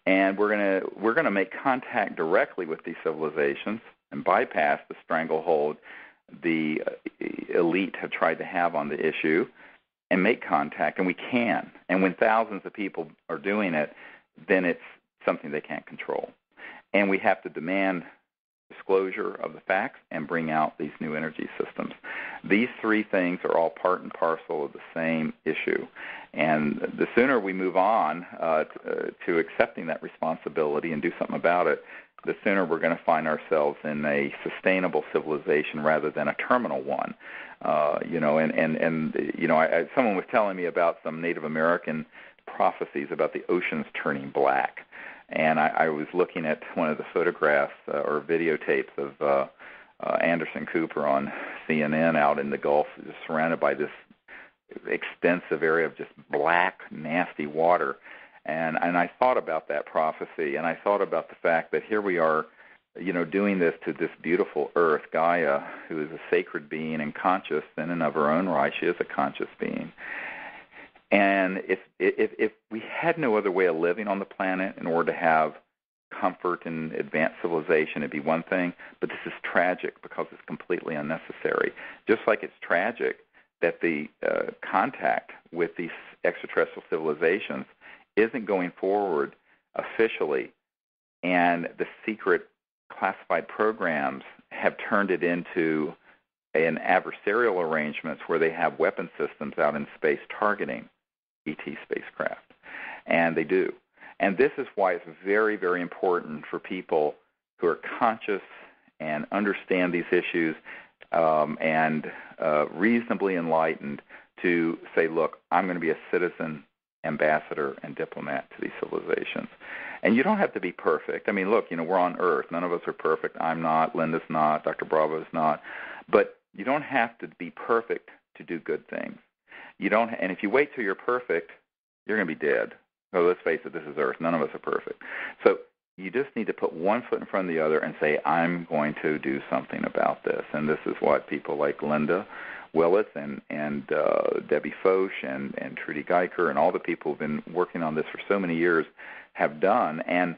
And we're going to make contact directly with these civilizations and bypass the stranglehold the elite have tried to have on the issue and make contact, and we can. And when thousands of people are doing it, then it's something they can't control. And we have to demand disclosure of the facts and bring out these new energy systems. These three things are all part and parcel of the same issue. And the sooner we move on to accepting that responsibility and do something about it, the sooner we're going to find ourselves in a sustainable civilization rather than a terminal one. Someone was telling me about some Native American prophecies about the oceans turning black. And I was looking at one of the photographs or videotapes of Anderson Cooper on CNN out in the Gulf, just surrounded by this extensive area of just black, nasty water. And I thought about that prophecy, and I thought about the fact that here we are, doing this to this beautiful Earth, Gaia, who is a sacred being and conscious in and of her own right. She is a conscious being. And if we had no other way of living on the planet in order to have comfort and advanced civilization, it'd be one thing. But this is tragic because it's completely unnecessary. Just like it's tragic that the contact with these extraterrestrial civilizations isn't going forward officially, and the secret classified programs have turned it into an adversarial arrangements where they have weapon systems out in space targeting ET spacecraft. And they do. And this is why it's very, very important for people who are conscious and understand these issues and reasonably enlightened to say, look, I'm going to be a citizen, ambassador, and diplomat to these civilizations. And you don't have to be perfect. I mean, look, we're on Earth. None of us are perfect. I'm not. Linda's not. Dr. Bravo's not. But you don't have to be perfect to do good things. And if you wait till you're perfect, you're going to be dead. So let's face it, this is Earth. None of us are perfect. So you just need to put one foot in front of the other and say, I'm going to do something about this. And this is what people like Linda Willitts and Debbie Foch and Trudy Geiker and all the people who've been working on this for so many years have done. And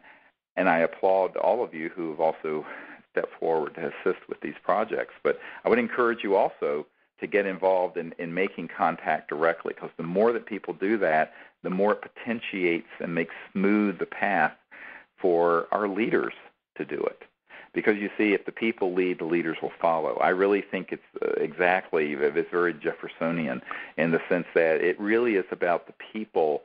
I applaud all of you who have also stepped forward to assist with these projects. But I would encourage you also to get involved in making contact directly, because the more that people do that, the more it potentiates and makes smooth the path for our leaders to do it. Because you see, if the people lead, the leaders will follow. I really think it's it's very Jeffersonian in the sense that it really is about the people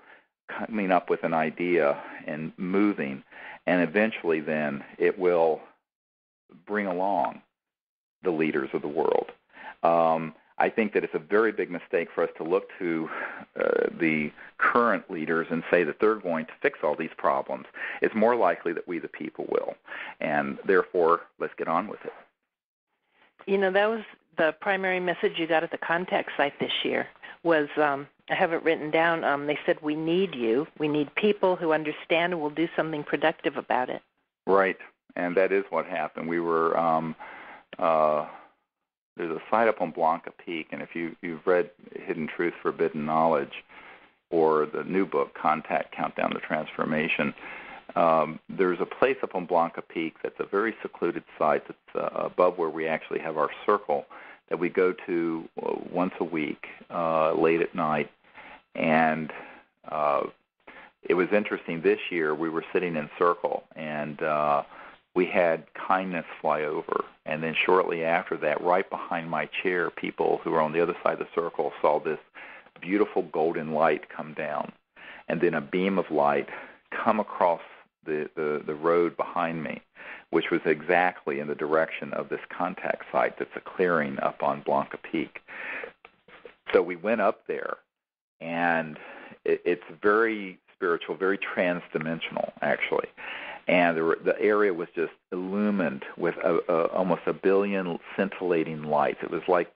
coming up with an idea and moving, and eventually then it will bring along the leaders of the world. I think that it's a very big mistake for us to look to the current leaders and say that they're going to fix all these problems. It's more likely that we, the people, will. And therefore, let's get on with it. You know, that was the primary message you got at the contact site this year was, I have it written down, they said, we need you. We need people who understand and will do something productive about it. Right, and that is what happened. We were, there's a site up on Blanca Peak, and if you've read Hidden Truth, Forbidden Knowledge, or the new book, Contact, Countdown to Transformation, there's a place up on Blanca Peak that's a very secluded site that's above where we actually have our circle that we go to once a week, late at night. And it was interesting. This year we were sitting in circle, and we had kindness fly over. And then shortly after that, right behind my chair, people who were on the other side of the circle saw this beautiful golden light come down, and then a beam of light come across the road behind me, which was exactly in the direction of this contact site that's a clearing up on Blanca Peak. So we went up there, and it's very spiritual, very transdimensional, actually. And the area was just illumined with almost a billion scintillating lights. It was like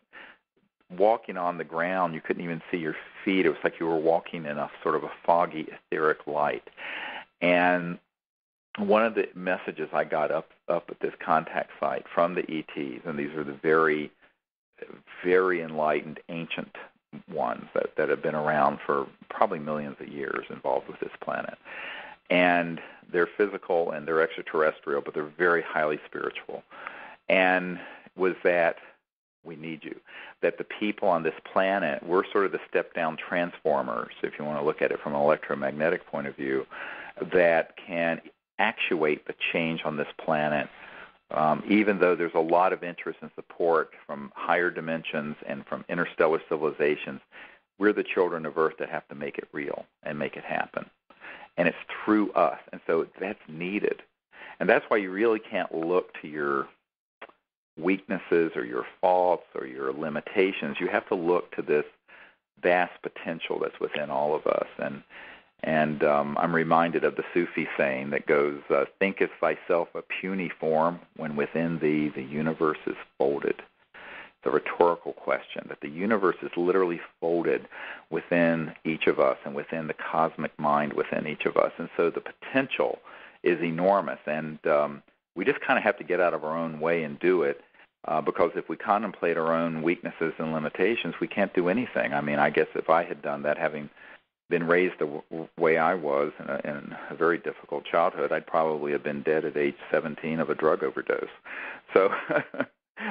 walking on the ground. You couldn't even see your feet. It was like you were walking in a sort of a foggy, etheric light. And one of the messages I got up at this contact site from the ETs, and these are the very, very enlightened ancient ones that have been around for probably millions of years involved with this planet. And they're physical and they're extraterrestrial, but they're very highly spiritual. And was that we need you, that the people on this planet, we're sort of the step-down transformers, if you want to look at it from an electromagnetic point of view, that can actuate the change on this planet, even though there's a lot of interest and support from higher dimensions and from interstellar civilizations. We're the children of Earth that have to make it real and make it happen. And it's through us, and so that's needed. And that's why you really can't look to your weaknesses or your faults or your limitations. You have to look to this vast potential that's within all of us. And I'm reminded of the Sufi saying that goes, thinkest thyself a puny form when within thee the universe is folded. It's a rhetorical question, that the universe is literally folded within each of us and within the cosmic mind within each of us. And so the potential is enormous. And we just kind of have to get out of our own way and do it, because if we contemplate our own weaknesses and limitations, we can't do anything. I mean, I guess if I had done that, having been raised the way I was in a very difficult childhood, I'd probably have been dead at age 17 of a drug overdose. So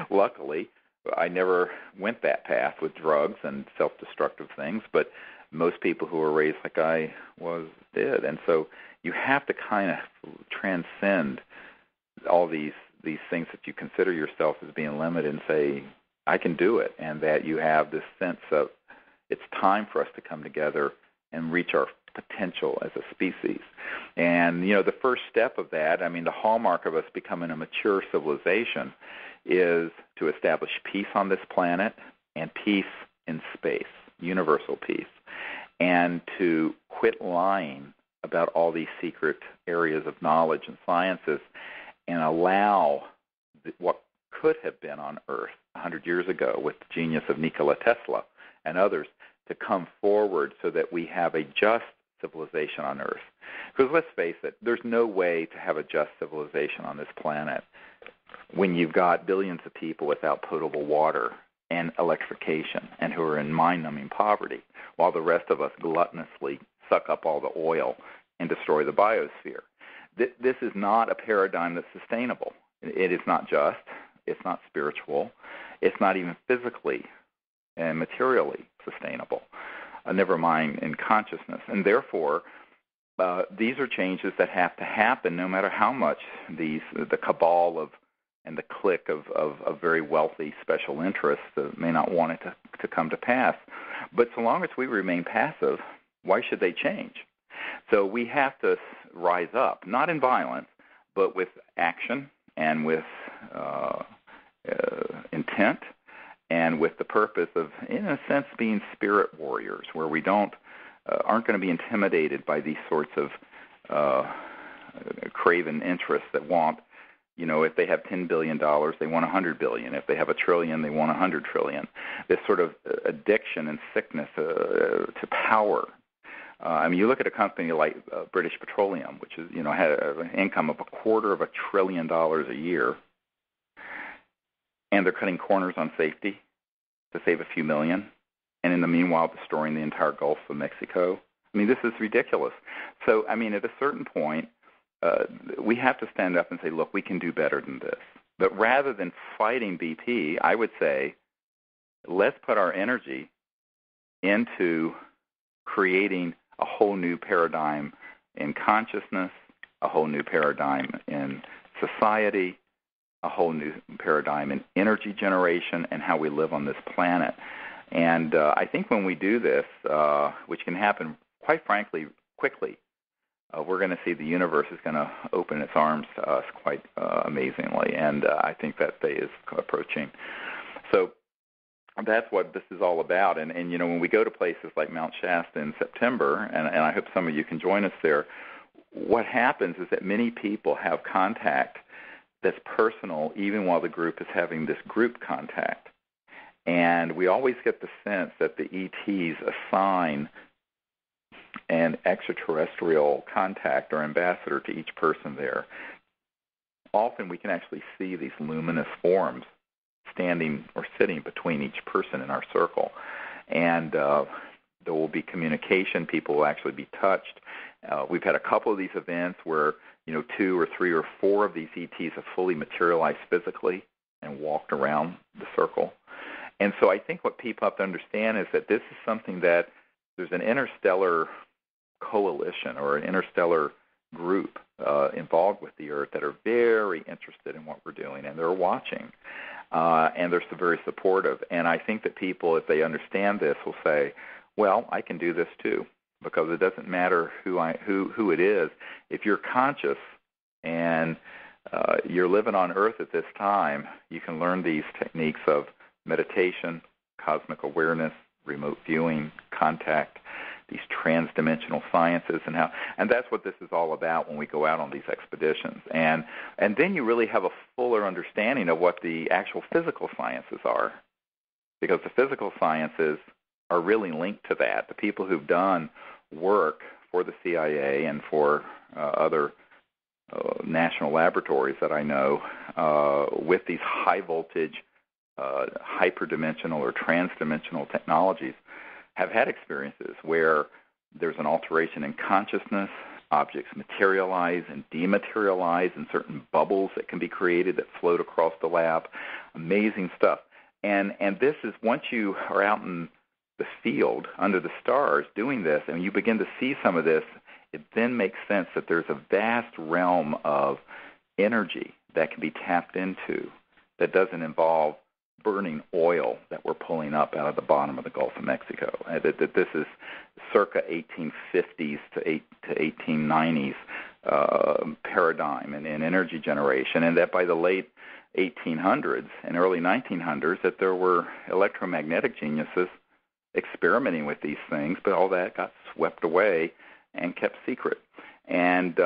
luckily, I never went that path with drugs and self-destructive things, but most people who were raised like I was did. And so you have to kind of transcend all these things that you consider yourself as being limited and say, I can do it, and that you have this sense of it's time for us to come together and reach our potential as a species. And, you know, the first step of that, I mean, the hallmark of us becoming a mature civilization is to establish peace on this planet and peace in space, universal peace, and to quit lying about all these secret areas of knowledge and sciences and allow what could have been on Earth 100 years ago with the genius of Nikola Tesla and others to come forward so that we have a just civilization on Earth. Because let's face it, there's no way to have a just civilization on this planet when you've got billions of people without potable water and electrification and who are in mind-numbing poverty, while the rest of us gluttonously suck up all the oil and destroy the biosphere. This is not a paradigm that's sustainable. It is not just. It's not spiritual. It's not even physically and materially sustainable, never mind in consciousness. And therefore, these are changes that have to happen no matter how much the cabal of and the clique of very wealthy special interests may not want it to come to pass. But so long as we remain passive, why should they change? So we have to rise up, not in violence, but with action and with intent and with the purpose of, in a sense, being spirit warriors, where we aren't going to be intimidated by these sorts of craven interests that want, if they have $10 billion, they want $100 billion. If they have $1 trillion, they want $100 trillion. This sort of addiction and sickness to power. You look at a company like British Petroleum, which is, had an income of $250 billion a year, and they're cutting corners on safety to save a few million, and in the meanwhile destroying the entire Gulf of Mexico. This is ridiculous. So, at a certain point, we have to stand up and say, look, we can do better than this. But rather than fighting BP, I would say, let's put our energy into creating a whole new paradigm in consciousness, a whole new paradigm in society, a whole new paradigm in energy generation and how we live on this planet. And I think when we do this, which can happen, quite frankly, quickly, we're going to see the universe is going to open its arms to us quite amazingly. And I think that day is approaching. So that's what this is all about. And when we go to places like Mount Shasta in September, and I hope some of you can join us there, what happens is that many people have contact that's personal even while the group is having this group contact. And we always get the sense that the ETs assign an extraterrestrial contact or ambassador to each person there. Often we can actually see these luminous forms standing or sitting between each person in our circle. And there will be communication. People will actually be touched. We've had a couple of these events where 2 or 3 or 4 of these ETs have fully materialized physically and walked around the circle. And so I think what people have to understand is that this is something that there's an interstellar coalition or an interstellar group involved with the Earth that are very interested in what we're doing, and they're watching, and they're very supportive. And I think that people, if they understand this, will say, well, I can do this too. Because it doesn't matter who it is. If you're conscious and you're living on Earth at this time, you can learn these techniques of meditation, cosmic awareness, remote viewing, contact, these transdimensional sciences, and that's what this is all about when we go out on these expeditions. And then you really have a fuller understanding of what the actual physical sciences are, because the physical sciences are really linked to that. The people who've done work for the CIA and for other national laboratories that I know with these high-voltage, hyperdimensional or transdimensional technologies have had experiences where there's an alteration in consciousness, objects materialize and dematerialize in certain bubbles that can be created that float across the lab. Amazing stuff. And this is, once you are out in the field under the stars doing this and you begin to see some of this, it then makes sense that there's a vast realm of energy that can be tapped into that doesn't involve burning oil that we're pulling up out of the bottom of the Gulf of Mexico. That this is circa 1850s to 1890s paradigm in energy generation, and that by the late 1800s and early 1900s that there were electromagnetic geniuses experimenting with these things, but all that got swept away and kept secret. And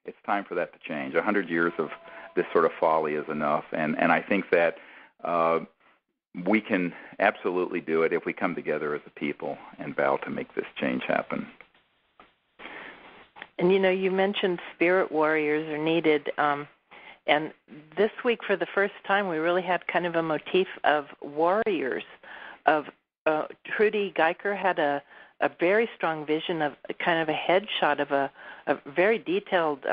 it's time for that to change. 100 years of this sort of folly is enough, and I think that we can absolutely do it if we come together as a people and vow to make this change happen. And you mentioned spirit warriors are needed, and this week for the first time we really had kind of a motif of warriors. Trudy Geiger had a very strong vision of kind of a headshot of a very detailed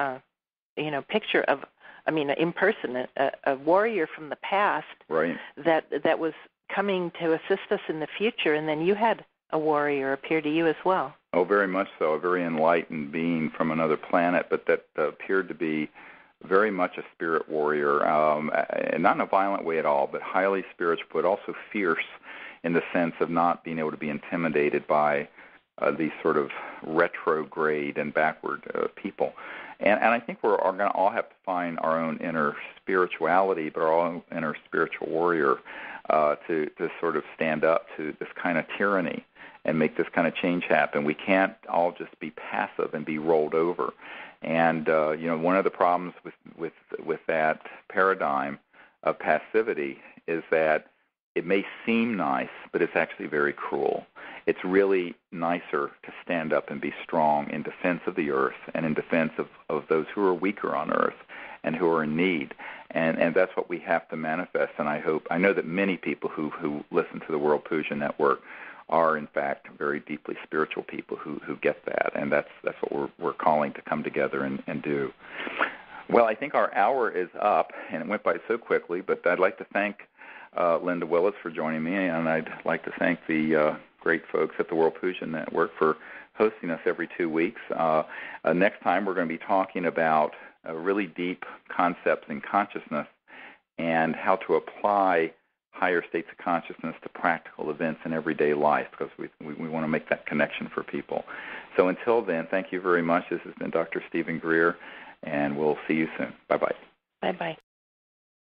picture of, in person, a warrior from the past, right, that was coming to assist us in the future, and then you had a warrior appear to you as well. Oh, very much so, a very enlightened being from another planet, but that appeared to be very much a spirit warrior, and not in a violent way at all, but highly spiritual, but also fierce in the sense of not being able to be intimidated by these sort of retrograde and backward people. And I think we're going to all have to find our own inner spirituality, but our own inner spiritual warrior to sort of stand up to this kind of tyranny and make this kind of change happen. We can't all just be passive and be rolled over. And one of the problems with that paradigm of passivity is that it may seem nice, but it's actually very cruel. It's really nicer to stand up and be strong in defense of the earth and in defense of those who are weaker on earth and who are in need. And that's what we have to manifest. And I know that many people who listen to the World Puja Network are, in fact, very deeply spiritual people who get that. And that's what we're calling to come together and do. Well, I think our hour is up, and it went by so quickly, but I'd like to thank Linda Willitts for joining me, and I'd like to thank the great folks at the World Puja Network for hosting us every 2 weeks. Next time we're going to be talking about really deep concepts in consciousness and how to apply higher states of consciousness to practical events in everyday life, because we want to make that connection for people. So until then, thank you very much. This has been Dr. Stephen Greer, and we'll see you soon. Bye-bye. Bye-bye.